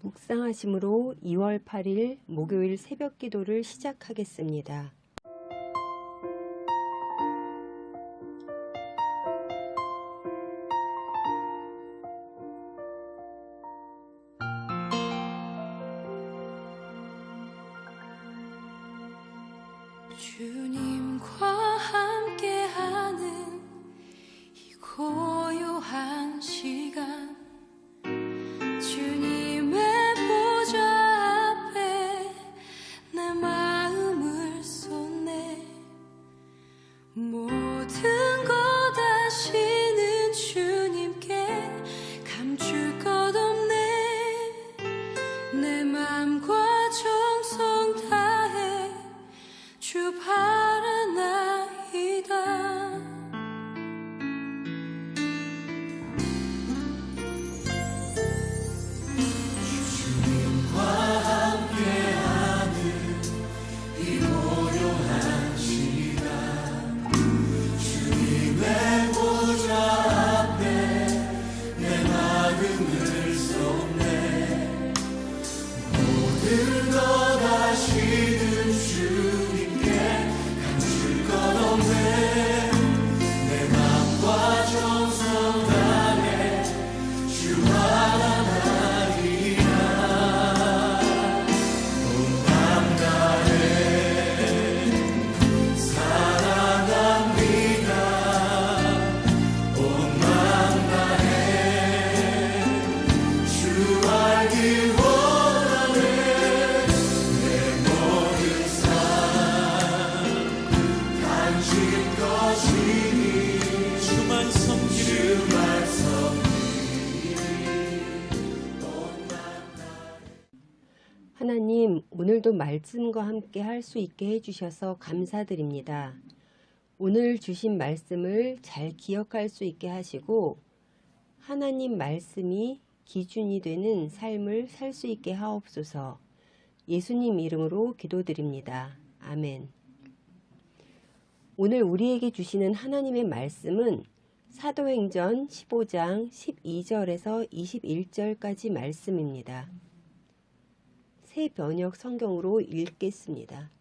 묵상하심으로 2월 8일 목요일 새벽 기도를 시작하겠습니다. 주님과 함께하는 이 고요한 시간, 주님의 보좌 앞에 내 마음을 쏟네. 모든 것 아시는 주님께 감출 것 없네. 내 맘과 정성 다해 주 바라나이다. 주님과 함께하는 이 고요한 시간, 주님의 보좌 앞에 내 마음을 쏟네. 모든 것 아시는 주님께 감출 것 없네. 내 맘과 정성 다해 주 바라나이다. 온 맘 다해 사랑합니다. 온 맘 다해 주 알기 원하네. 내 모든 삶 당신 것이니 주만 섬기리 하나님, 오늘도 말씀과 함께 할 수 있게 해주셔서 감사드립니다. 오늘 주신 말씀을 잘 기억할 수 있게 하시고 하나님 말씀이 기준이 되는 삶을 살 수 있게 하옵소서. 예수님 이름으로 기도드립니다. 아멘. 오늘 우리에게 주시는 하나님의 말씀은 사도행전 15장 12절에서 21절까지 말씀입니다. 새 번역 성경으로 읽겠습니다.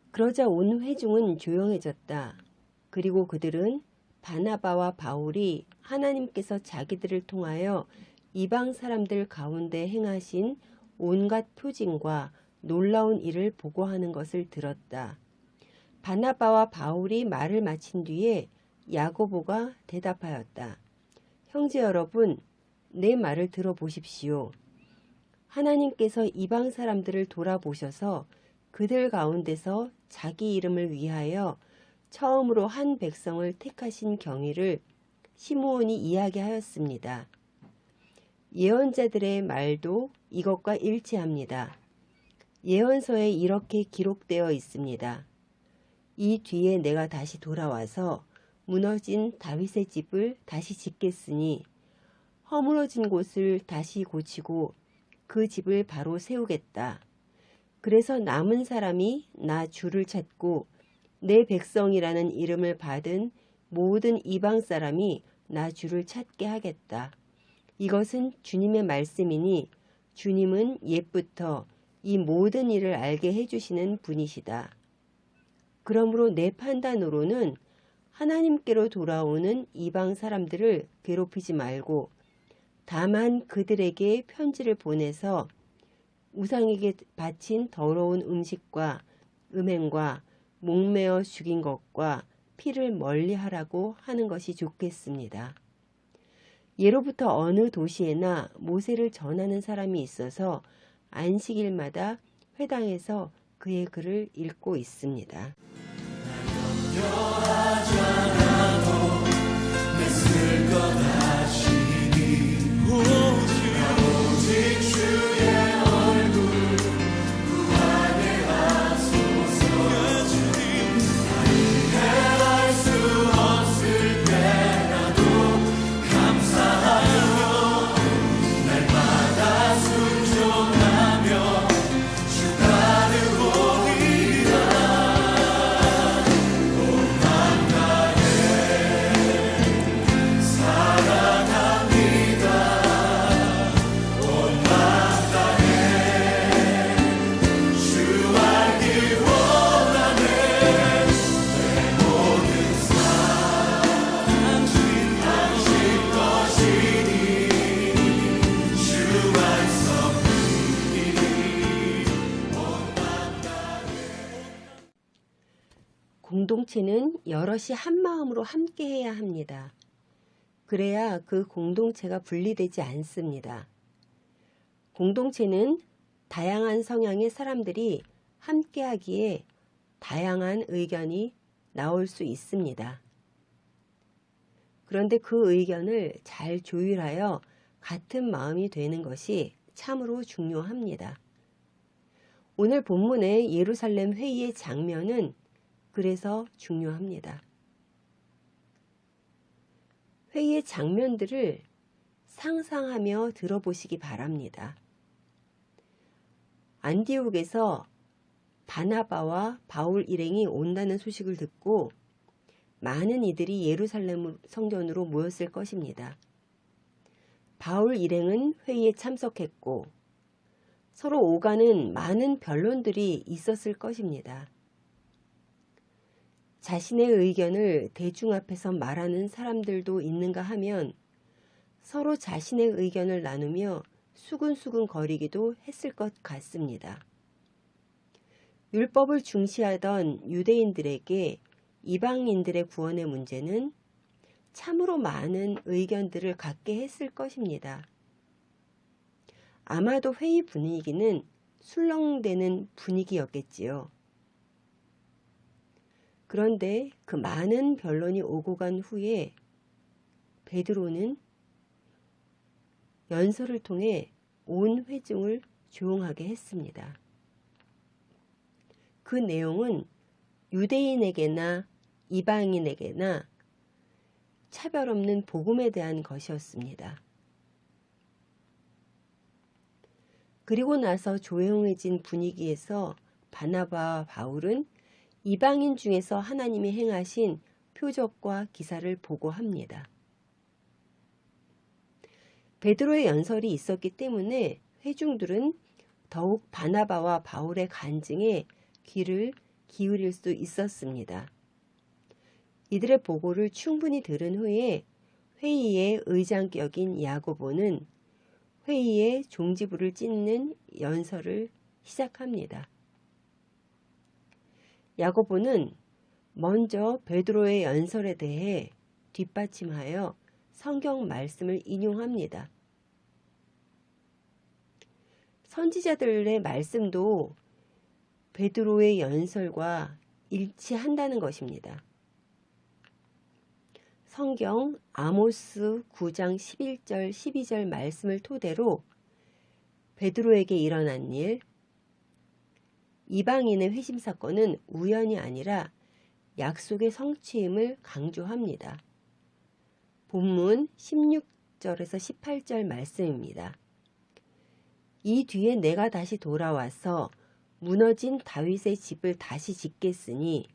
그러자 온 회중은 조용해졌다. 그리고 그들은 바나바와 바울이 하나님께서 자기들을 통하여 이방 사람들 가운데 행하신 온갖 표징과 놀라운 일을 보고하는 것을 들었다. 바나바와 바울이 말을 마친 뒤에 야고보가 대답하였다. 형제 여러분, 내 말을 들어보십시오. 하나님께서 이방 사람들을 돌아보셔서 그들 가운데서 자기 이름을 위하여 처음으로 한 백성을 택하신 경위를 시므온이 이야기하였습니다. 예언자들의 말도 이것과 일치합니다. 예언서에 이렇게 기록되어 있습니다. 이 뒤에 내가 다시 돌아와서 무너진 다윗의 집을 다시 짓겠으니 허물어진 곳을 다시 고치고 그 집을 바로 세우겠다. 그래서 남은 사람이 나 주를 찾고 내 백성이라는 이름을 받은 모든 이방 사람이 나 주를 찾게 하겠다. 이것은 주님의 말씀이니 주님은 옛부터 이 모든 일을 알게 해주시는 분이시다. 그러므로 내 판단으로는 하나님께로 돌아오는 이방 사람들을 괴롭히지 말고 다만 그들에게 편지를 보내서 우상에게 바친 더러운 음식과 음행과 목매어 죽인 것과 피를 멀리하라고 하는 것이 좋겠습니다. 예로부터 어느 도시에나 모세를 전하는 사람이 있어서 안식일마다 회당에서 그의 글을 읽고 있습니다. 염려하지 않아도 애쓸 것 아시니 오직 주의 얼굴 구하게 하소서. 이해할 수 없을 때라도 감사하며 날마다 순종하며 주 따르고 온 맘 다해 공동체는 여럿이 한 마음으로 함께 해야 합니다. 그래야 그 공동체가 분리되지 않습니다. 공동체는 다양한 성향의 사람들이 함께 하기에 다양한 의견이 나올 수 있습니다. 그런데 그 의견을 잘 조율하여 같은 마음이 되는 것이 참으로 중요합니다. 오늘 본문의 예루살렘 회의의 장면은 그래서 중요합니다. 회의의 장면들을 상상하며 들어보시기 바랍니다. 안디옥에서 바나바와 바울 일행이 온다는 소식을 듣고 많은 이들이 예루살렘 성전으로 모였을 것입니다. 바울 일행은 회의에 참석했고 서로 오가는 많은 변론들이 있었을 것입니다. 자신의 의견을 대중 앞에서 말하는 사람들도 있는가 하면 서로 자신의 의견을 나누며 수근수근 거리기도 했을 것 같습니다. 율법을 중시하던 유대인들에게 이방인들의 구원의 문제는 참으로 많은 의견들을 갖게 했을 것입니다. 아마도 회의 분위기는 술렁대는 분위기였겠지요. 그런데 그 많은 변론이 오고 간 후에 베드로는 연설을 통해 온 회중을 조용하게 했습니다. 그 내용은 유대인에게나 이방인에게나 차별 없는 복음에 대한 것이었습니다. 그리고 나서 조용해진 분위기에서 바나바와 바울은 이방인 중에서 하나님이 행하신 표적과 기사를 보고합니다. 베드로의 연설이 있었기 때문에 회중들은 더욱 바나바와 바울의 간증에 귀를 기울일 수 있었습니다. 이들의 보고를 충분히 들은 후에 회의의 의장격인 야고보는 회의의 종지부를 찢는 연설을 시작합니다. 야고보는 먼저 베드로의 연설에 대해 뒷받침하여 성경 말씀을 인용합니다. 선지자들의 말씀도 베드로의 연설과 일치한다는 것입니다. 성경 아모스 9장 11절 12절 말씀을 토대로 베드로에게 일어난 일, 이방인의 회심 사건은 우연이 아니라 약속의 성취임을 강조합니다. 본문 16절에서 18절 말씀입니다. 이 뒤에 내가 다시 돌아와서 무너진 다윗의 집을 다시 짓겠으니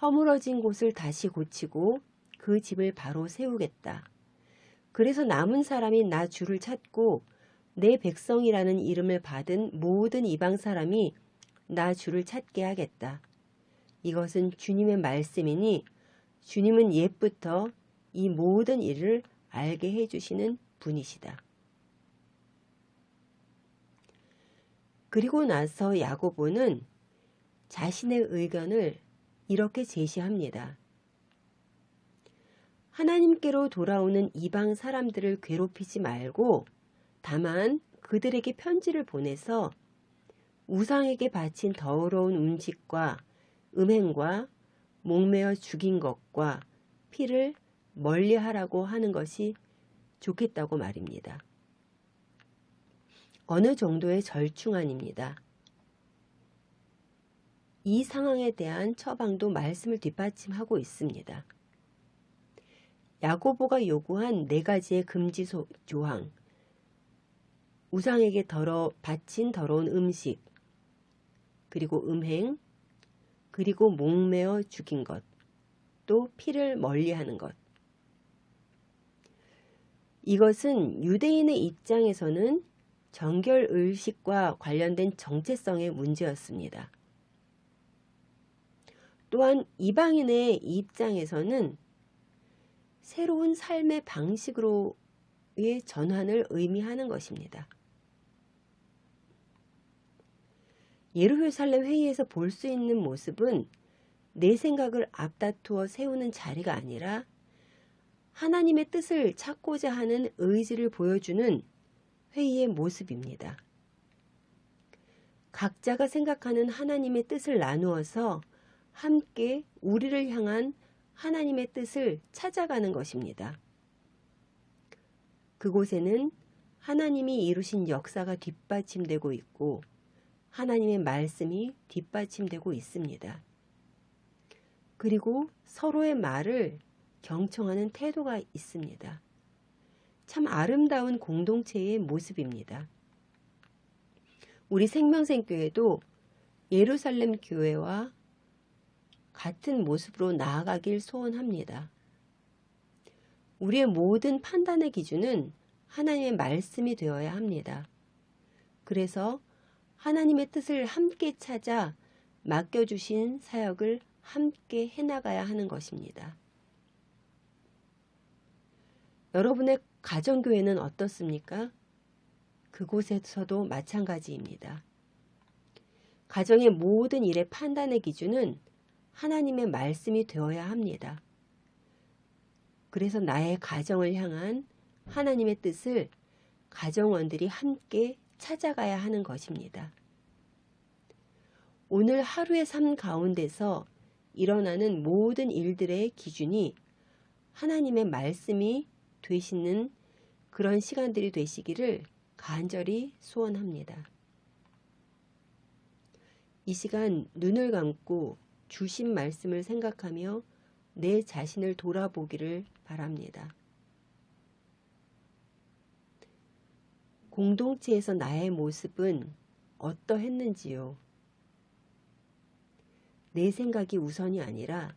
허물어진 곳을 다시 고치고 그 집을 바로 세우겠다. 그래서 남은 사람이 나 주를 찾고 내 백성이라는 이름을 받은 모든 이방 사람이 나 주를 찾게 하겠다. 이것은 주님의 말씀이니 주님은 옛부터 이 모든 일을 알게 해주시는 분이시다. 그리고 나서 야고보는 자신의 의견을 이렇게 제시합니다. 하나님께로 돌아오는 이방 사람들을 괴롭히지 말고 다만 그들에게 편지를 보내서 우상에게 바친 더러운 음식과 음행과 목매어 죽인 것과 피를 멀리하라고 하는 것이 좋겠다고 말입니다. 어느 정도의 절충안입니다. 이 상황에 대한 처방도 말씀을 뒷받침하고 있습니다. 야고보가 요구한 4가지의 금지 조항, 우상에게 바친 더러운 음식, 그리고 음행, 그리고 목매어 죽인 것, 또 피를 멀리하는 것. 이것은 유대인의 입장에서는 정결의식과 관련된 정체성의 문제였습니다. 또한 이방인의 입장에서는 새로운 삶의 방식으로의 전환을 의미하는 것입니다. 예루살렘 회의에서 볼 수 있는 모습은 내 생각을 앞다투어 세우는 자리가 아니라 하나님의 뜻을 찾고자 하는 의지를 보여주는 회의의 모습입니다. 각자가 생각하는 하나님의 뜻을 나누어서 함께 우리를 향한 하나님의 뜻을 찾아가는 것입니다. 그곳에는 하나님이 이루신 역사가 뒷받침되고 있고 하나님의 말씀이 뒷받침되고 있습니다. 그리고 서로의 말을 경청하는 태도가 있습니다. 참 아름다운 공동체의 모습입니다. 우리 생명생교회도 예루살렘 교회와 같은 모습으로 나아가길 소원합니다. 우리의 모든 판단의 기준은 하나님의 말씀이 되어야 합니다. 그래서 하나님의 뜻을 함께 찾아 맡겨주신 사역을 함께 해나가야 하는 것입니다. 여러분의 가정교회는 어떻습니까? 그곳에서도 마찬가지입니다. 가정의 모든 일의 판단의 기준은 하나님의 말씀이 되어야 합니다. 그래서 나의 가정을 향한 하나님의 뜻을 가정원들이 함께 찾아가야 하는 것입니다. 오늘 하루의 삶 가운데서 일어나는 모든 일들의 기준이 하나님의 말씀이 되시는 그런 시간들이 되시기를 간절히 소원합니다. 이 시간 눈을 감고 주신 말씀을 생각하며 내 자신을 돌아보기를 바랍니다. 공동체에서 나의 모습은 어떠했는지요? 내 생각이 우선이 아니라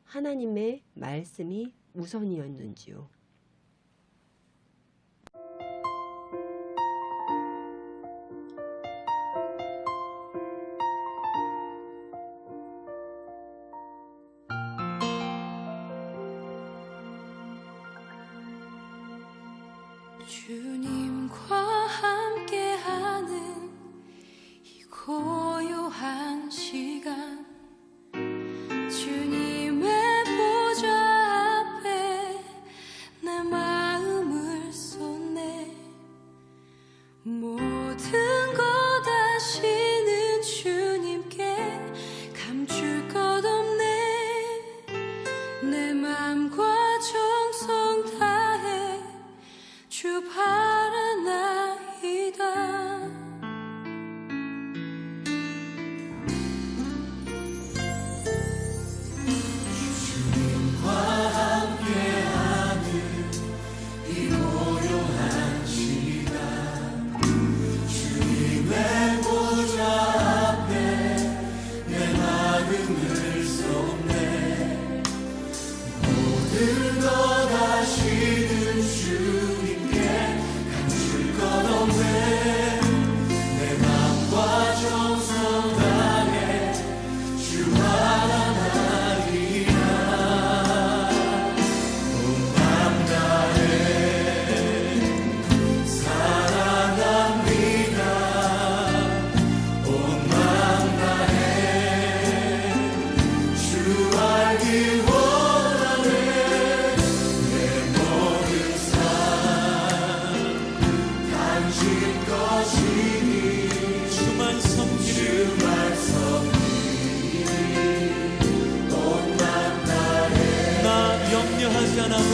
하나님의 말씀이 우선이었는지요? 주님과 함께하는 이 고요한 시간, 주님의 보좌 앞에 내 마음을 쏟네. 모든 것 아시는 주님께 감출 것 없네. 내 맘과 정성 다해 주 바라나이다. 주님과 함께하는 이 고요한 시간, 주님의 보좌 앞에 내 마음을 쏟네. 모든 것 아시는 주님께 감출 것 없네. 내 맘과 정성 다해 주 바라나이다. 온 맘 다해 사랑합니다. 온 맘 다해 주 알기 원하네. 내 모든 삶 당신 것이니 주만 섬기리 온 맘 다해. 나 염려하지 않아도